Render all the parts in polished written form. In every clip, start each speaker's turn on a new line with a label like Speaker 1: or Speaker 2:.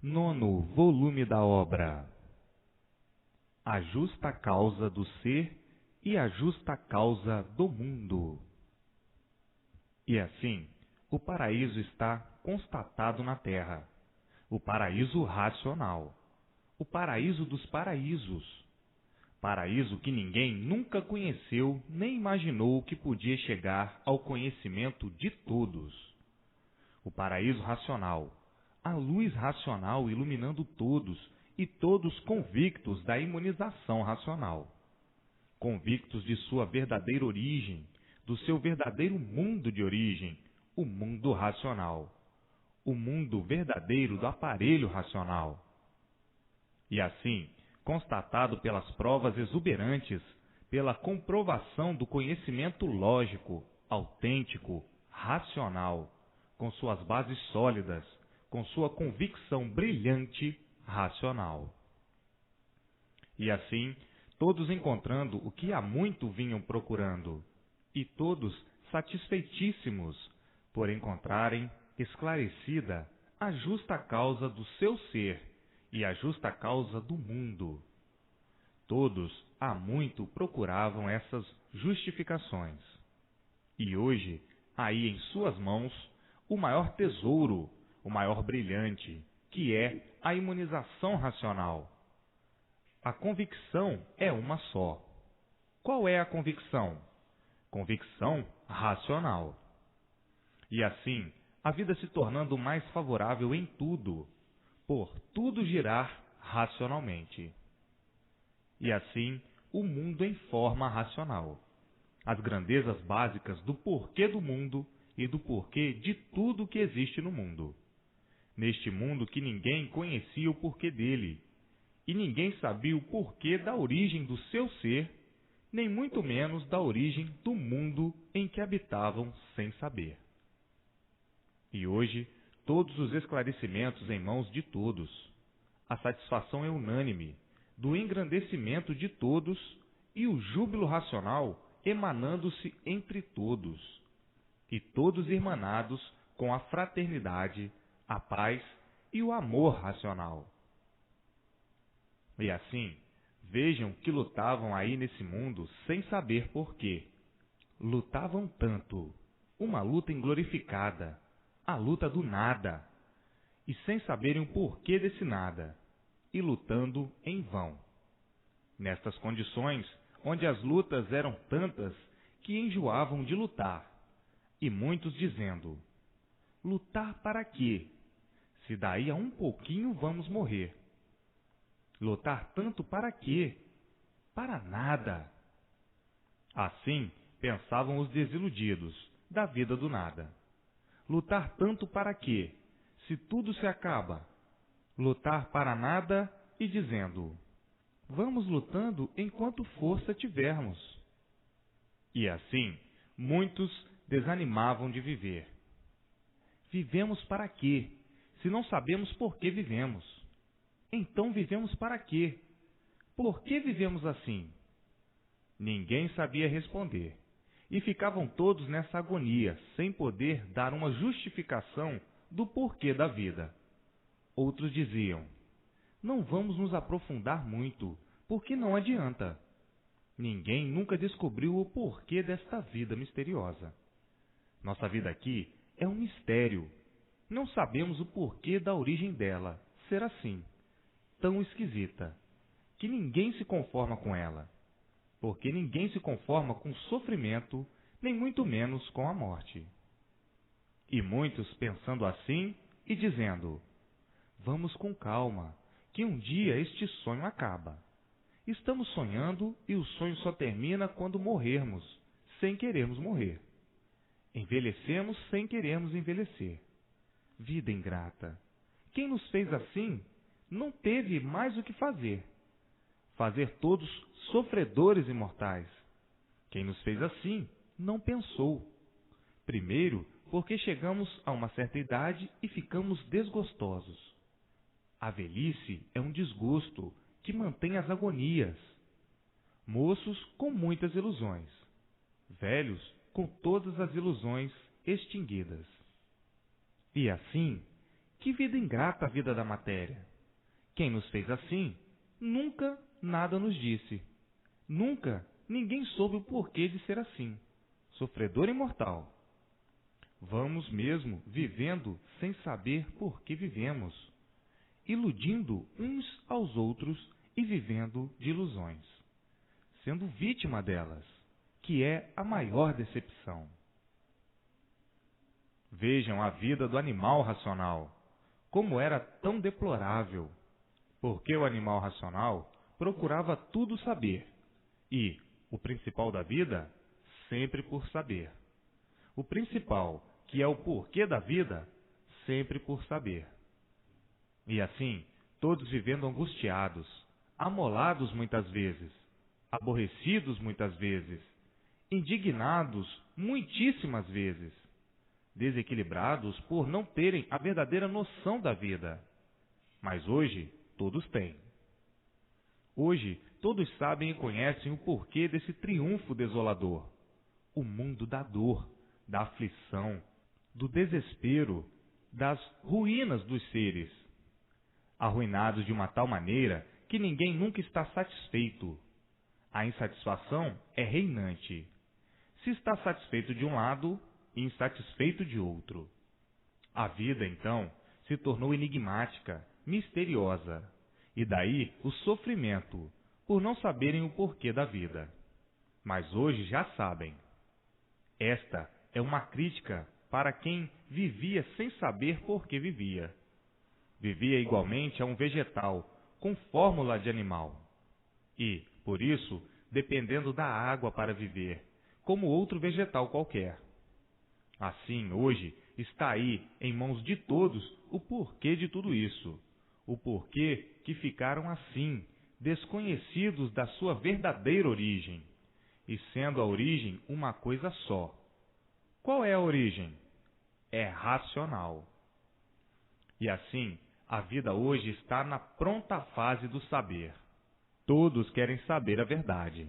Speaker 1: Nono volume da obra. A justa causa do ser e a justa causa do mundo. E assim, o paraíso está constatado na Terra. O paraíso racional. O paraíso dos paraísos. Paraíso que ninguém nunca conheceu nem imaginou que podia chegar ao conhecimento de todos. O paraíso racional. A luz racional iluminando todos e todos convictos da imunização racional. Convictos de sua verdadeira origem, do seu verdadeiro mundo de origem, o mundo racional. O mundo verdadeiro do aparelho racional. E assim, constatado pelas provas exuberantes, pela comprovação do conhecimento lógico, autêntico, racional, com suas bases sólidas, com sua convicção brilhante, racional. E assim, todos encontrando o que há muito vinham procurando, e todos satisfeitíssimos por encontrarem esclarecida a justa causa do seu ser e a justa causa do mundo. Todos há muito procuravam essas justificações. E hoje, aí em suas mãos, o maior tesouro, o maior brilhante, que é a imunização racional. A convicção é uma só. Qual é a convicção? Convicção racional. E assim, a vida se tornando mais favorável em tudo, por tudo girar racionalmente. E assim, o mundo em forma racional. As grandezas básicas do porquê do mundo e do porquê de tudo que existe no mundo. Neste mundo que ninguém conhecia o porquê dele, e ninguém sabia o porquê da origem do seu ser, nem muito menos da origem do mundo em que habitavam sem saber. E hoje, todos os esclarecimentos em mãos de todos, a satisfação é unânime do engrandecimento de todos e o júbilo racional emanando-se entre todos, e todos irmanados com a fraternidade, a paz e o amor racional. E assim, vejam que lutavam aí nesse mundo sem saber por quê. Lutavam tanto, uma luta inglorificada, a luta do nada, e sem saberem o porquê desse nada, e lutando em vão. Nestas condições, onde as lutas eram tantas que enjoavam de lutar, e muitos dizendo: lutar para quê? Se daí a um pouquinho vamos morrer. Lutar tanto para quê? Para nada. Assim pensavam os desiludidos da vida do nada. Lutar tanto para quê? Se tudo se acaba. Lutar para nada e dizendo: vamos lutando enquanto força tivermos. E assim, muitos desanimavam de viver. Vivemos para quê? Se não sabemos por que vivemos. Então vivemos para quê? Por que vivemos assim? Ninguém sabia responder. E ficavam todos nessa agonia, sem poder dar uma justificação do porquê da vida. Outros diziam: não vamos nos aprofundar muito, porque não adianta. Ninguém nunca descobriu o porquê desta vida misteriosa. Nossa vida aqui é um mistério. Não sabemos o porquê da origem dela ser assim, tão esquisita, que ninguém se conforma com ela. Porque ninguém se conforma com o sofrimento, nem muito menos com a morte. E muitos pensando assim e dizendo: vamos com calma, que um dia este sonho acaba. Estamos sonhando e o sonho só termina quando morrermos, sem querermos morrer. Envelhecemos sem querermos envelhecer. Vida ingrata! Quem nos fez assim não teve mais o que fazer. Fazer todos sofredores imortais. Quem nos fez assim não pensou. Primeiro, porque chegamos a uma certa idade e ficamos desgostosos. A velhice é um desgosto que mantém as agonias. Moços com muitas ilusões. Velhos com todas as ilusões extinguidas. E assim, Que vida ingrata a vida da matéria! Quem nos fez assim, nunca nada nos disse. Nunca ninguém soube o porquê de ser assim, sofredor e mortal. Vamos mesmo vivendo sem saber por que vivemos, iludindo uns aos outros e vivendo de ilusões, sendo vítima delas, que é a maior decepção. Vejam a vida do animal racional, como era tão deplorável, porque o animal racional procurava tudo saber, e, o principal da vida, sempre por saber. O principal, que é o porquê da vida, sempre por saber. E assim, todos vivendo angustiados, amolados muitas vezes, aborrecidos muitas vezes, indignados muitíssimas vezes, desequilibrados por não terem a verdadeira noção da vida. Mas hoje, todos têm. Hoje, todos sabem e conhecem o porquê desse triunfo desolador. O mundo da dor, da aflição, do desespero, das ruínas dos seres. Arruinados de uma tal maneira que ninguém nunca está satisfeito. A insatisfação é reinante. Se está satisfeito de um lado e insatisfeito de outro. A vida, então, se tornou enigmática, misteriosa. E daí o sofrimento, por não saberem o porquê da vida. Mas hoje já sabem. Esta é uma crítica para quem vivia sem saber por que vivia. Vivia igualmente a um vegetal, com fórmula de animal. E, por isso, dependendo da água para viver, como outro vegetal qualquer. Assim, hoje, está aí, em mãos de todos, o porquê de tudo isso. O porquê que ficaram assim, desconhecidos da sua verdadeira origem, e sendo a origem uma coisa só. Qual é a origem? É racional. E assim, a vida hoje está na pronta fase do saber. Todos querem saber a verdade.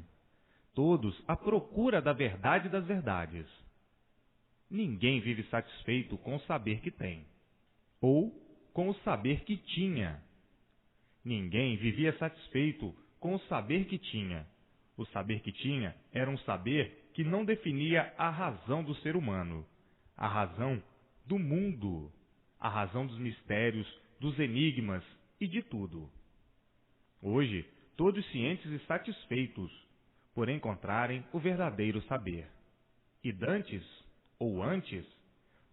Speaker 1: Todos à procura da verdade das verdades. Ninguém vive satisfeito com o saber que tem, ou com o saber que tinha. Ninguém vivia satisfeito com o saber que tinha. O saber que tinha era um saber que não definia a razão do ser humano, a razão do mundo, a razão dos mistérios, dos enigmas e de tudo. Hoje, todos cientes e satisfeitos por encontrarem o verdadeiro saber. E dantes, ou antes,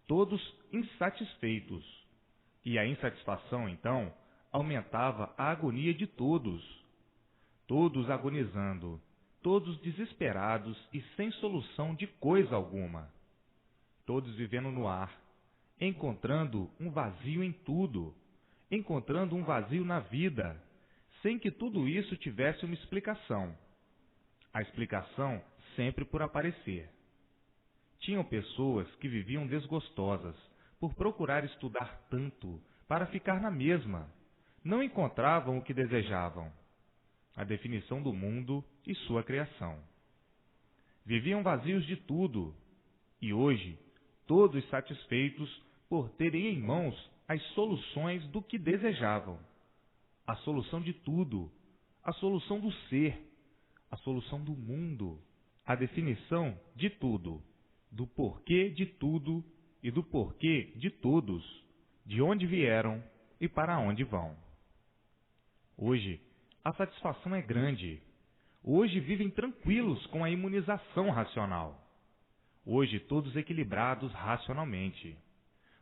Speaker 1: todos insatisfeitos. E a insatisfação, então, aumentava a agonia de todos. Todos agonizando, todos desesperados e sem solução de coisa alguma. Todos vivendo no ar, encontrando um vazio em tudo, encontrando um vazio na vida, sem que tudo isso tivesse uma explicação. A explicação sempre por aparecer. Tinham pessoas que viviam desgostosas, por procurar estudar tanto, para ficar na mesma. Não encontravam o que desejavam, a definição do mundo e sua criação. Viviam vazios de tudo, e hoje, todos satisfeitos por terem em mãos as soluções do que desejavam. A solução de tudo, a solução do ser, a solução do mundo, a definição de tudo, do porquê de tudo e do porquê de todos, de onde vieram e para onde vão. Hoje, a satisfação é grande. Hoje vivem tranquilos com a imunização racional. Hoje todos equilibrados racionalmente.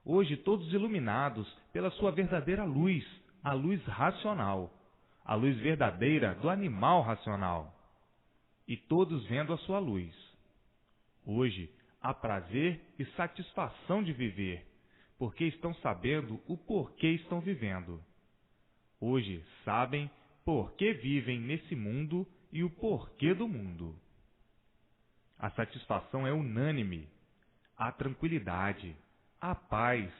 Speaker 1: Hoje todos iluminados pela sua verdadeira luz, a luz racional, a luz verdadeira do animal racional. E todos vendo a sua luz. Hoje há prazer e satisfação de viver, porque estão sabendo o porquê estão vivendo. Hoje sabem por que vivem nesse mundo e o porquê do mundo. A satisfação é unânime. Há tranquilidade, há paz,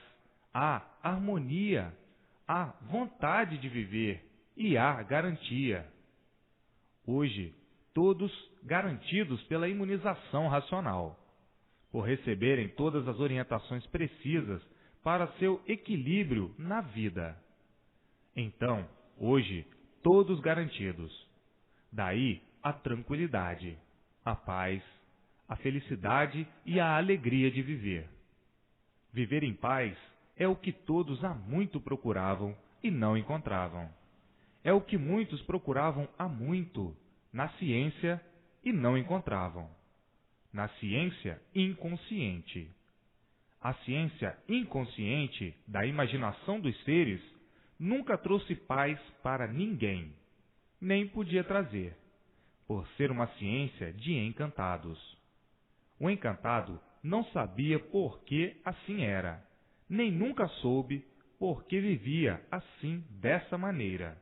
Speaker 1: há harmonia, há vontade de viver e há garantia. Hoje, todos garantidos pela imunização racional, por receberem todas as orientações precisas para seu equilíbrio na vida. Então, hoje, todos garantidos. Daí a tranquilidade, a paz, a felicidade e a alegria de viver. Viver em paz é o que todos há muito procuravam e não encontravam. É o que muitos procuravam há muito na ciência e não encontravam. Na ciência inconsciente. A ciência inconsciente da imaginação dos seres nunca trouxe paz para ninguém, nem podia trazer, por ser uma ciência de encantados. O encantado não sabia por que assim era, nem nunca soube por que vivia assim dessa maneira.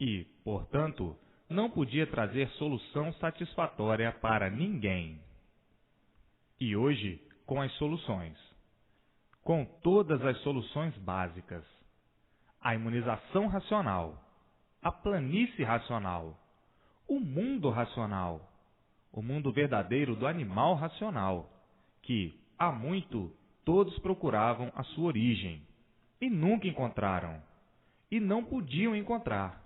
Speaker 1: E, portanto, não podia trazer solução satisfatória para ninguém. E hoje, com as soluções. Com todas as soluções básicas. A imunização racional, a planície racional, o mundo racional, o mundo verdadeiro do animal racional, que, há muito, todos procuravam a sua origem, e nunca encontraram, e não podiam encontrar.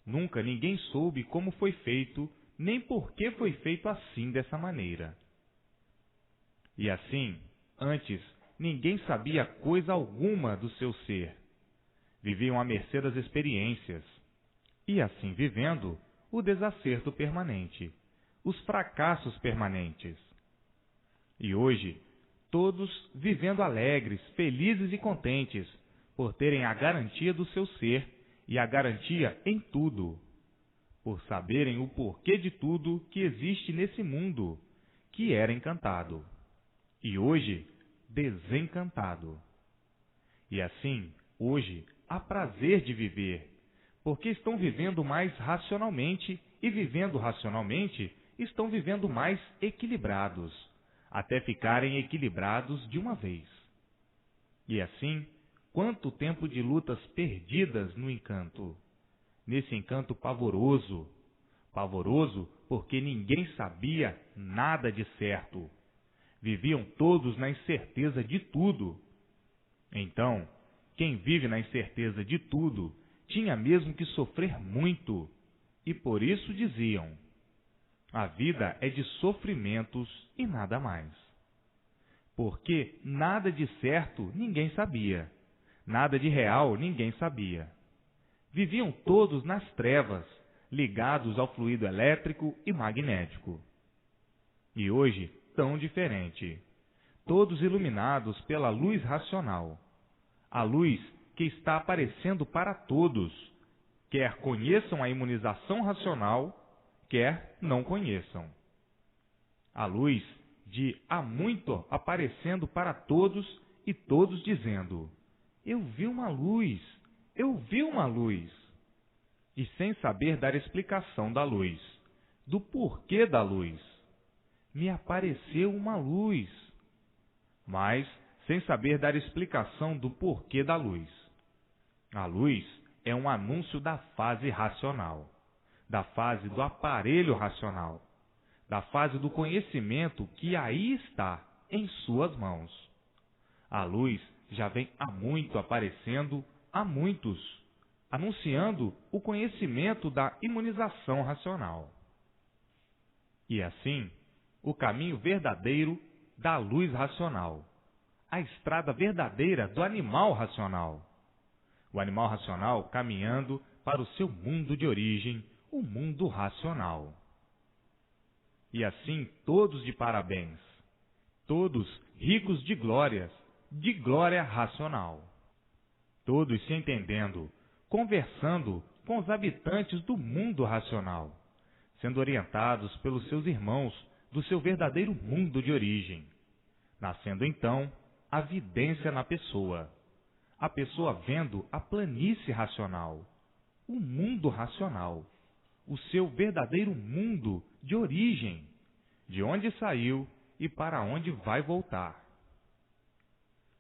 Speaker 1: Nunca ninguém soube como foi feito, nem por que foi feito assim dessa maneira. E assim, antes, ninguém sabia coisa alguma do seu ser. Viviam à mercê das experiências. E assim vivendo, o desacerto permanente, os fracassos permanentes. E hoje, todos vivendo alegres, felizes e contentes, por terem a garantia do seu ser e a garantia em tudo, por saberem o porquê de tudo que existe nesse mundo, que era encantado, e hoje desencantado. E assim, hoje, há prazer de viver, porque estão vivendo mais racionalmente e, vivendo racionalmente, estão vivendo mais equilibrados, até ficarem equilibrados de uma vez. E assim, quanto tempo de lutas perdidas no encanto, nesse encanto pavoroso, pavoroso porque ninguém sabia nada de certo. Viviam todos na incerteza de tudo. Então, quem vive na incerteza de tudo tinha mesmo que sofrer muito, e por isso diziam: a vida é de sofrimentos e nada mais. Porque nada de certo ninguém sabia, nada de real ninguém sabia. Viviam todos nas trevas, ligados ao fluido elétrico e magnético. E hoje, tão diferente. Todos iluminados pela luz racional. A luz que está aparecendo para todos, quer conheçam a imunização racional, quer não conheçam. A luz de há muito aparecendo para todos e todos dizendo: eu vi uma luz, eu vi uma luz. E sem saber dar explicação da luz, do porquê da luz. Me apareceu uma luz, mas sem saber dar explicação do porquê da luz. A luz é um anúncio da fase racional, da fase do aparelho racional, da fase do conhecimento que aí está, em suas mãos. A luz já vem há muito aparecendo a muitos, anunciando o conhecimento da imunização racional. E assim, o caminho verdadeiro da luz racional, a estrada verdadeira do animal racional. O animal racional caminhando para o seu mundo de origem, o mundo racional. E assim todos de parabéns, todos ricos de glória racional. Todos se entendendo, conversando com os habitantes do mundo racional, sendo orientados pelos seus irmãos do seu verdadeiro mundo de origem, nascendo então a vidência na pessoa, a pessoa vendo a planície racional, o mundo racional, o seu verdadeiro mundo de origem, de onde saiu e para onde vai voltar.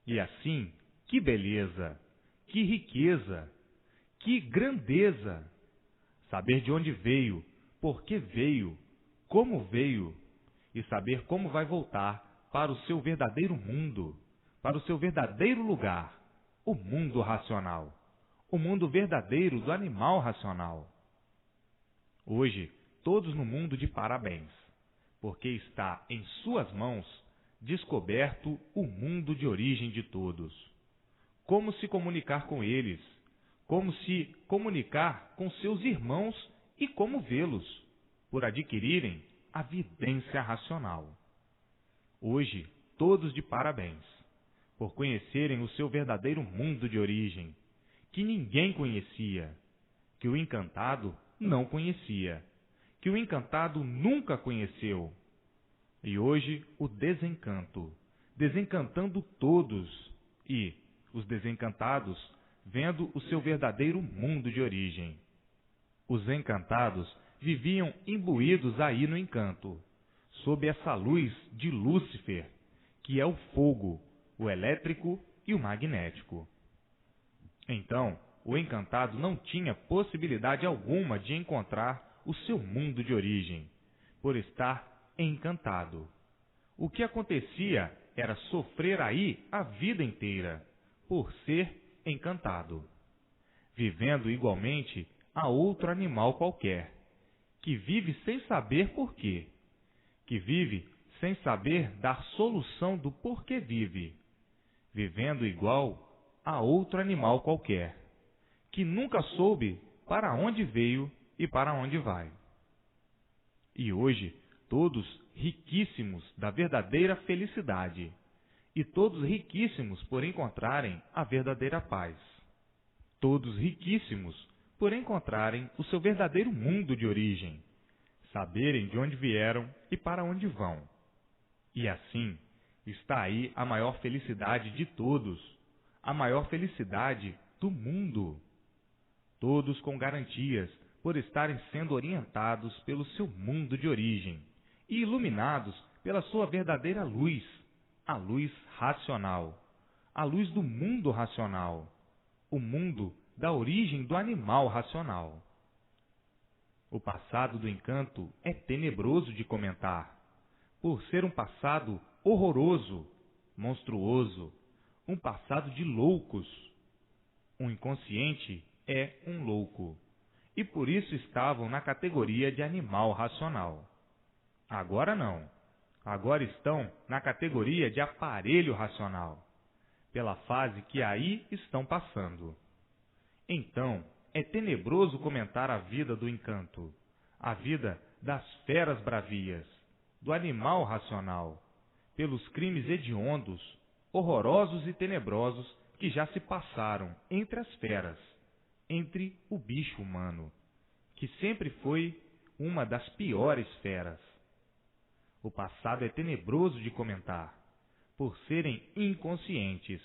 Speaker 1: E assim, que beleza, que riqueza, que grandeza! Saber de onde veio, por que veio, como veio, e saber como vai voltar para o seu verdadeiro mundo, para o seu verdadeiro lugar, o mundo racional, o mundo verdadeiro do animal racional. Hoje, todos no mundo de parabéns, porque está em suas mãos descoberto o mundo de origem de todos. Como se comunicar com eles, como se comunicar com seus irmãos e como vê-los, por adquirirem a vidência racional. Hoje, todos de parabéns, por conhecerem o seu verdadeiro mundo de origem, que ninguém conhecia, que o encantado não conhecia, que o encantado nunca conheceu. E hoje o desencanto, desencantando todos, e os desencantados vendo o seu verdadeiro mundo de origem. Os encantados viviam imbuídos aí no encanto, sob essa luz de Lúcifer, que é o fogo, o elétrico e o magnético. Então, o encantado não tinha possibilidade alguma de encontrar o seu mundo de origem, por estar encantado. O que acontecia era sofrer aí a vida inteira, por ser encantado, vivendo igualmente a outro animal qualquer, que vive sem saber por quê, que vive sem saber dar solução do porquê vive, vivendo igual a outro animal qualquer, que nunca soube para onde veio e para onde vai. E hoje, todos riquíssimos da verdadeira felicidade, e todos riquíssimos por encontrarem a verdadeira paz. Todos riquíssimos por encontrarem o seu verdadeiro mundo de origem, saberem de onde vieram e para onde vão. E assim, está aí a maior felicidade de todos, a maior felicidade do mundo. Todos com garantias por estarem sendo orientados pelo seu mundo de origem e iluminados pela sua verdadeira luz, a luz racional, a luz do mundo racional, o mundo da origem do animal racional. O passado do encanto é tenebroso de comentar, por ser um passado horroroso, monstruoso, um passado de loucos. Um inconsciente é um louco, e por isso estavam na categoria de animal racional. Agora não. Agora estão na categoria de aparelho racional, pela fase que aí estão passando. Então, é tenebroso comentar a vida do encanto, a vida das feras bravias, do animal racional, pelos crimes hediondos, horrorosos e tenebrosos que já se passaram entre as feras, entre o bicho humano, que sempre foi uma das piores feras. O passado é tenebroso de comentar, por serem inconscientes,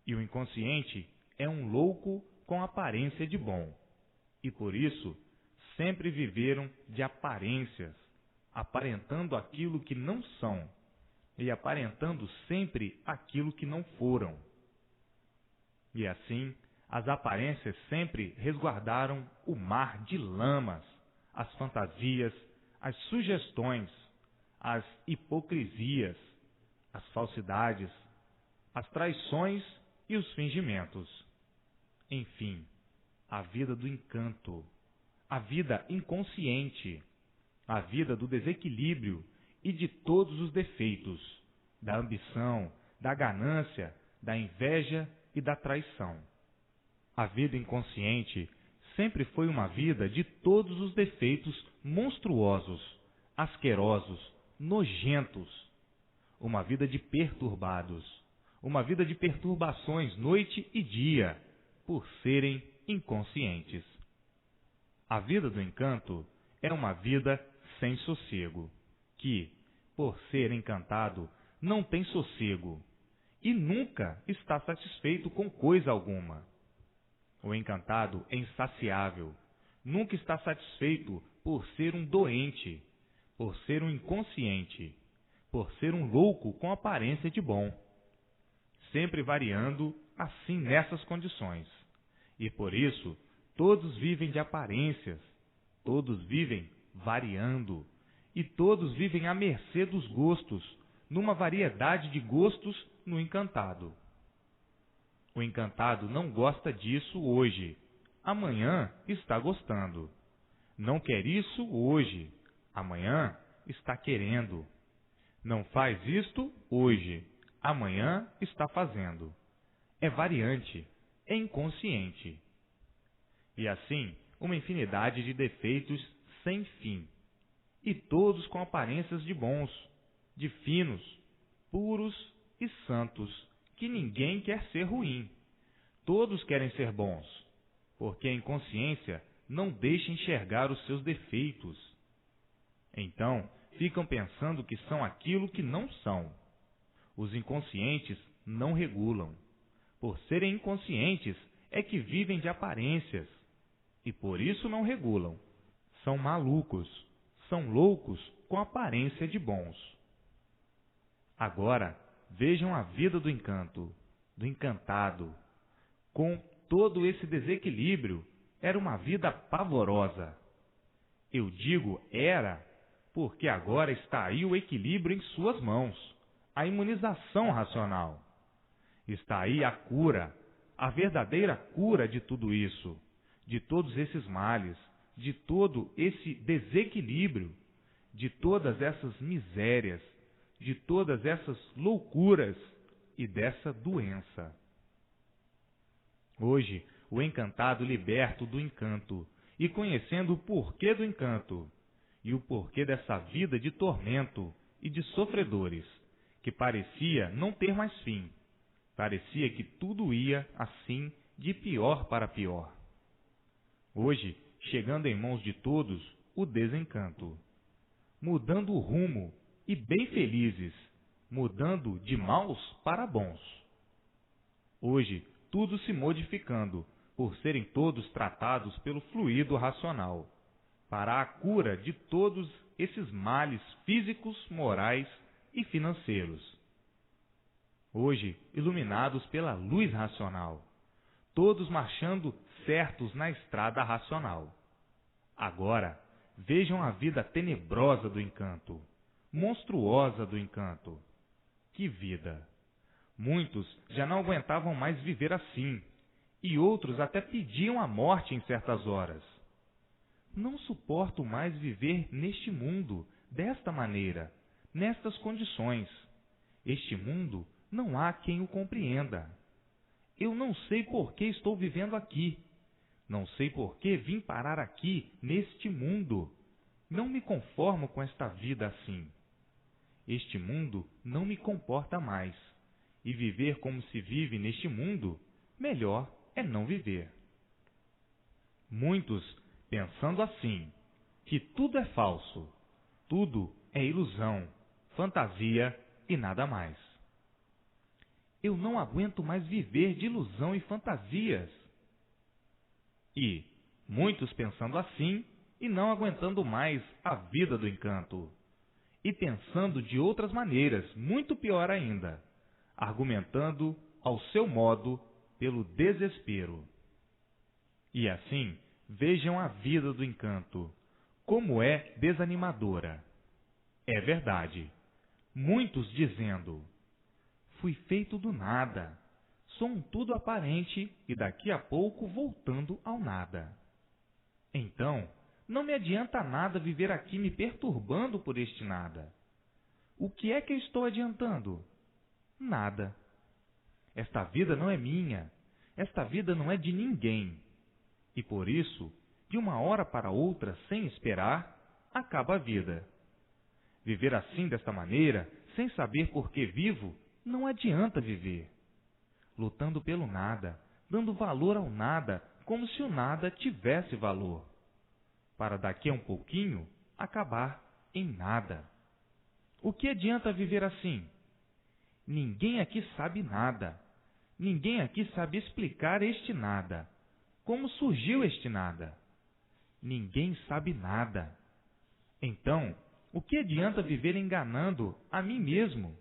Speaker 1: e o inconsciente é um louco com aparência de bom, e por isso sempre viveram de aparências, aparentando aquilo que não são, e aparentando sempre aquilo que não foram. E assim, as aparências sempre resguardaram o mar de lamas, as fantasias, as sugestões, as hipocrisias, as falsidades, as traições e os fingimentos. Enfim, a vida do encanto, a vida inconsciente, a vida do desequilíbrio e de todos os defeitos, da ambição, da ganância, da inveja e da traição. A vida inconsciente sempre foi uma vida de todos os defeitos monstruosos, asquerosos, nojentos, uma vida de perturbados, uma vida de perturbações noite e dia, por serem inconscientes. A vida do encanto é uma vida sem sossego, que, por ser encantado, não tem sossego e nunca está satisfeito com coisa alguma. O encantado é insaciável, nunca está satisfeito por ser um doente, por ser um inconsciente, por ser um louco com aparência de bom, sempre variando assim nessas condições. E por isso, todos vivem de aparências, todos vivem variando, e todos vivem à mercê dos gostos, numa variedade de gostos no encantado. O encantado não gosta disso hoje, amanhã está gostando. Não quer isso hoje, amanhã está querendo. Não faz isto hoje, amanhã está fazendo. É variante, é inconsciente. E assim, uma infinidade de defeitos sem fim, e todos com aparências de bons, de finos, puros e santos, que ninguém quer ser ruim. Todos querem ser bons, porque a inconsciência não deixa enxergar os seus defeitos. Então, ficam pensando que são aquilo que não são. Os inconscientes não regulam. Por serem inconscientes, é que vivem de aparências, e por isso não regulam. São malucos, são loucos com aparência de bons. Agora, vejam a vida do encanto, do encantado. Com todo esse desequilíbrio, era uma vida pavorosa. Eu digo era, porque agora está aí o equilíbrio em suas mãos, a imunização racional. Está aí a cura, a verdadeira cura de tudo isso, de todos esses males, de todo esse desequilíbrio, de todas essas misérias, de todas essas loucuras e dessa doença. Hoje, o encantado liberto do encanto e conhecendo o porquê do encanto e o porquê dessa vida de tormento e de sofredores, que parecia não ter mais fim, parecia que tudo ia assim de pior para pior. Hoje, chegando em mãos de todos, o desencanto, mudando o rumo e bem felizes, mudando de maus para bons. Hoje, tudo se modificando, por serem todos tratados pelo fluido racional, para a cura de todos esses males físicos, morais e financeiros. Hoje, iluminados pela luz racional, todos marchando certos na estrada racional. Agora, vejam a vida tenebrosa do encanto, monstruosa do encanto. Que vida! Muitos já não aguentavam mais viver assim, e outros até pediam a morte em certas horas. Não suporto mais viver neste mundo, desta maneira, nestas condições. Este mundo não há quem o compreenda. Eu não sei por que estou vivendo aqui. Não sei por que vim parar aqui, neste mundo. Não me conformo com esta vida assim. Este mundo não me comporta mais. E viver como se vive neste mundo, melhor é não viver. Muitos pensando assim, que tudo é falso, tudo é ilusão, fantasia e nada mais. Eu não aguento mais viver de ilusão e fantasias. E muitos pensando assim e não aguentando mais a vida do encanto. E pensando de outras maneiras, muito pior ainda, argumentando ao seu modo pelo desespero. E assim, vejam a vida do encanto, como é desanimadora. É verdade. Muitos dizendo, fui feito do nada, sou um tudo aparente e daqui a pouco voltando ao nada. Então, não me adianta nada viver aqui me perturbando por este nada. O que é que eu estou adiantando? Nada. Esta vida não é minha, esta vida não é de ninguém. E por isso, de uma hora para outra, sem esperar, acaba a vida. Viver assim desta maneira, sem saber por que vivo, não adianta viver. Lutando pelo nada, dando valor ao nada, como se o nada tivesse valor. Para daqui a um pouquinho, acabar em nada. O que adianta viver assim? Ninguém aqui sabe nada. Ninguém aqui sabe explicar este nada. Como surgiu este nada? Ninguém sabe nada. Então, o que adianta viver enganando a mim mesmo,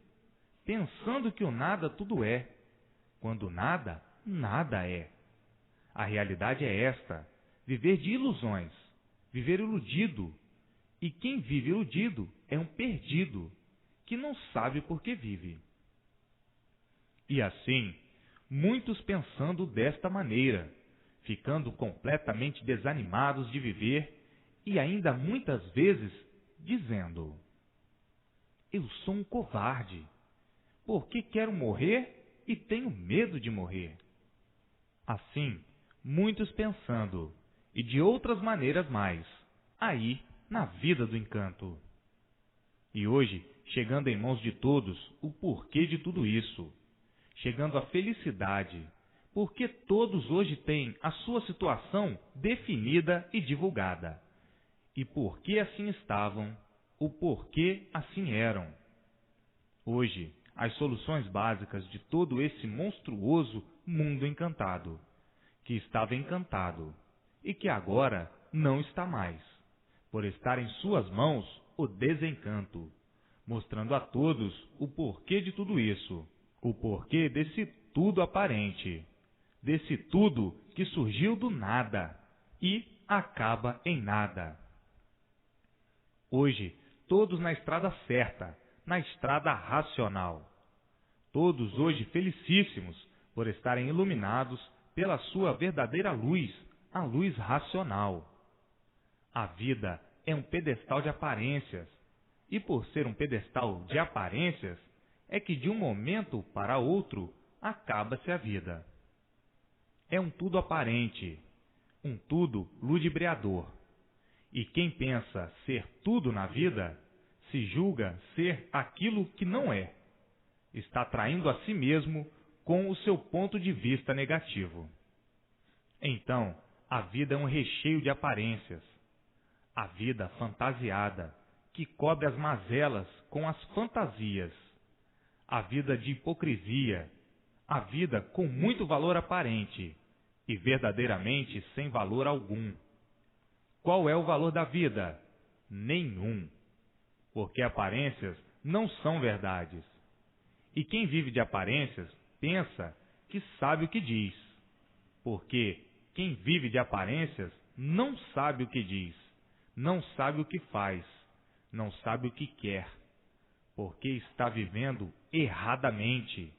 Speaker 1: pensando que o nada tudo é, quando nada, nada é? A realidade é esta, viver de ilusões, viver iludido. E quem vive iludido é um perdido. que não sabe por que vive. E assim, muitos pensando desta maneira, ficando completamente desanimados de viver e ainda muitas vezes dizendo: eu sou um covarde, porque quero morrer e tenho medo de morrer. Assim, muitos pensando, e de outras maneiras mais, aí na vida do encanto. E hoje, chegando em mãos de todos o porquê de tudo isso, chegando à felicidade, porque todos hoje têm a sua situação definida e divulgada, e por que assim estavam, o porquê assim eram. Hoje, as soluções básicas de todo esse monstruoso mundo encantado, que estava encantado e que agora não está mais, por estar em suas mãos o desencanto, mostrando a todos o porquê de tudo isso, o porquê desse tudo aparente, desse tudo que surgiu do nada e acaba em nada. Hoje, todos na estrada certa, na estrada racional. Todos hoje felicíssimos por estarem iluminados pela sua verdadeira luz, a luz racional. A vida é um pedestal de aparências, e por ser um pedestal de aparências, é que de um momento para outro acaba-se a vida. É um tudo aparente, um tudo ludibriador. E quem pensa ser tudo na vida, se julga ser aquilo que não é. Está traindo a si mesmo com o seu ponto de vista negativo. Então, a vida é um recheio de aparências. A vida fantasiada, que cobre as mazelas com as fantasias. A vida de hipocrisia. A vida com muito valor aparente e verdadeiramente sem valor algum. Qual é o valor da vida? Nenhum. Porque aparências não são verdades. E quem vive de aparências pensa que sabe o que diz. Porque quem vive de aparências não sabe o que diz, não sabe o que faz, não sabe o que quer. Porque está vivendo erradamente.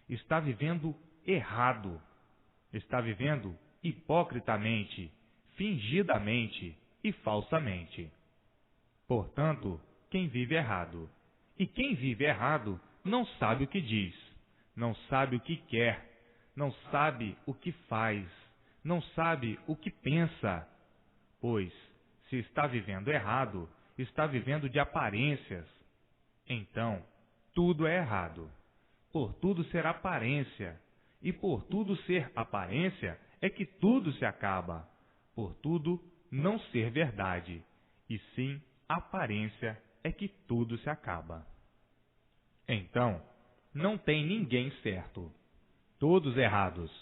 Speaker 1: Está vivendo errado. Está vivendo hipocritamente, fingidamente e falsamente. Portanto, quem vive errado. E quem vive errado não sabe o que diz, não sabe o que quer, não sabe o que faz, não sabe o que pensa. Pois, se está vivendo errado, está vivendo de aparências. Então, tudo é errado. Por tudo ser aparência. E por tudo ser aparência é que tudo se acaba. Por tudo não ser verdade. E sim aparência é que tudo se acaba. Então, não tem ninguém certo. Todos errados.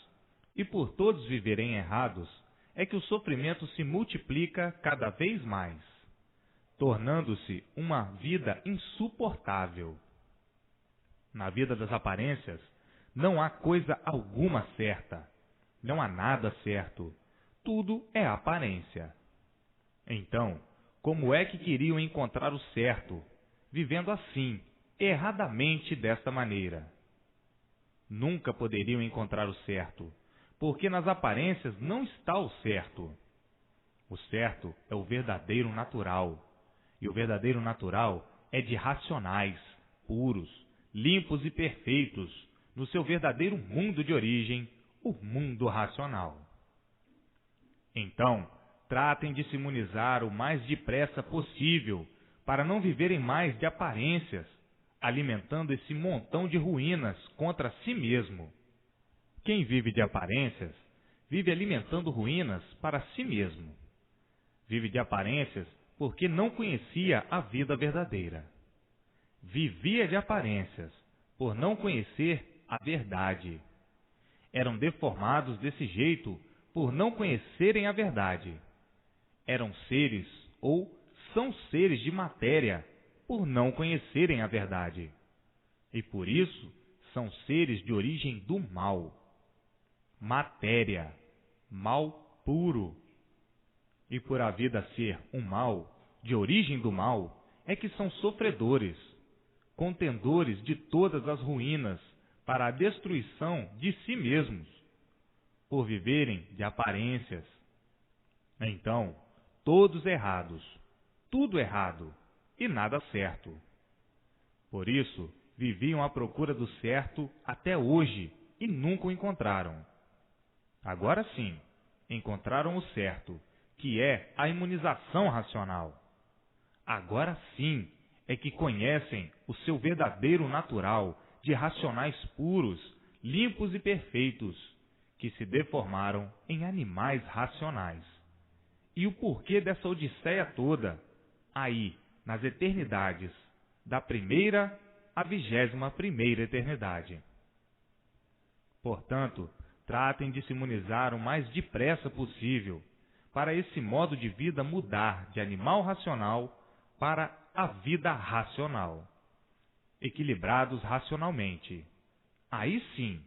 Speaker 1: E por todos viverem errados, é que o sofrimento se multiplica cada vez mais, tornando-se uma vida insuportável. Na vida das aparências, não há coisa alguma certa. Não há nada certo. Tudo é aparência. Então, como é que queriam encontrar o certo, vivendo assim, erradamente desta maneira? Nunca poderiam encontrar o certo, porque nas aparências não está o certo. O certo é o verdadeiro natural, e o verdadeiro natural é de racionais, puros, limpos e perfeitos, no seu verdadeiro mundo de origem, o mundo racional. Então, tratem de se imunizar o mais depressa possível, para não viverem mais de aparências, alimentando esse montão de ruínas contra si mesmo. Quem vive de aparências, vive alimentando ruínas para si mesmo. Vive de aparências porque não conhecia a vida verdadeira. Vivia de aparências por não conhecer a verdade. Eram deformados desse jeito por não conhecerem a verdade. Eram seres ou são seres de matéria por não conhecerem a verdade. E por isso são seres de origem do mal. Matéria, mal puro. E por a vida ser um mal, de origem do mal, é que são sofredores. contendores de todas as ruínas para a destruição de si mesmos, por viverem de aparências. Então, todos errados, tudo errado e nada certo. Por isso, viviam à procura do certo até hoje e nunca o encontraram. Agora sim, encontraram o certo, que é a imunização racional. Agora sim é que conhecem o seu verdadeiro natural de racionais puros, limpos e perfeitos, que se deformaram em animais racionais. E o porquê dessa odisseia toda, aí, nas eternidades, da primeira à 21ª eternidade. Portanto, tratem de se imunizar o mais depressa possível, para esse modo de vida mudar de animal racional para a vida racional, equilibrados racionalmente. Aí sim,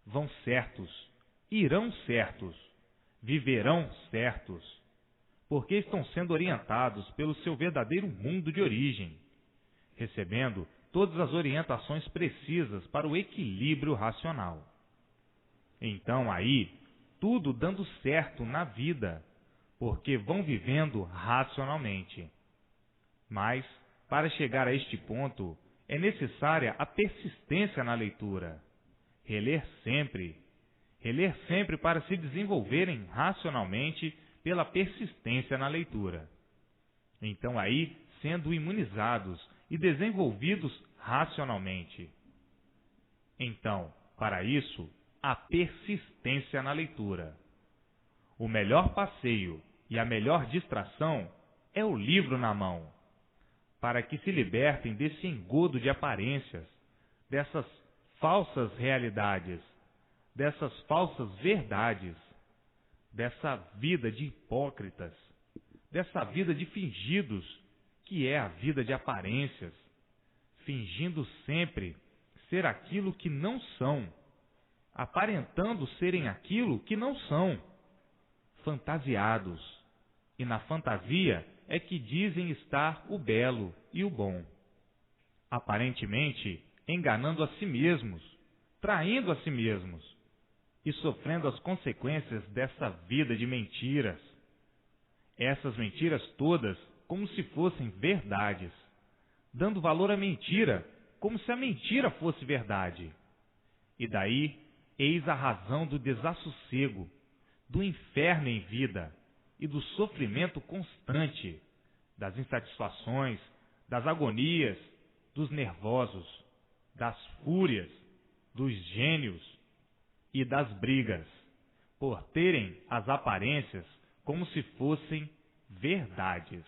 Speaker 1: vão certos, irão certos, viverão certos, porque estão sendo orientados pelo seu verdadeiro mundo de origem, recebendo todas as orientações precisas para o equilíbrio racional. Então aí, tudo dando certo na vida, porque vão vivendo racionalmente. Mas, para chegar a este ponto, é necessária a persistência na leitura. Reler sempre para se desenvolverem racionalmente pela persistência na leitura. Então aí, sendo imunizados e desenvolvidos racionalmente. Então, para isso, a persistência na leitura. O melhor passeio e a melhor distração é o livro na mão, para que se libertem desse engodo de aparências, dessas falsas realidades, dessas falsas verdades, dessa vida de hipócritas, dessa vida de fingidos, que é a vida de aparências, fingindo sempre ser aquilo que não são, aparentando serem aquilo que não são, fantasiados, e na fantasia é que dizem estar o belo e o bom, aparentemente enganando a si mesmos, traindo a si mesmos e sofrendo as consequências dessa vida de mentiras. Essas mentiras todas como se fossem verdades, dando valor à mentira como se a mentira fosse verdade. E daí, eis a razão do desassossego, do inferno em vida e do sofrimento constante, das insatisfações, das agonias, dos nervosos, das fúrias, dos gênios e das brigas, por terem as aparências como se fossem verdades.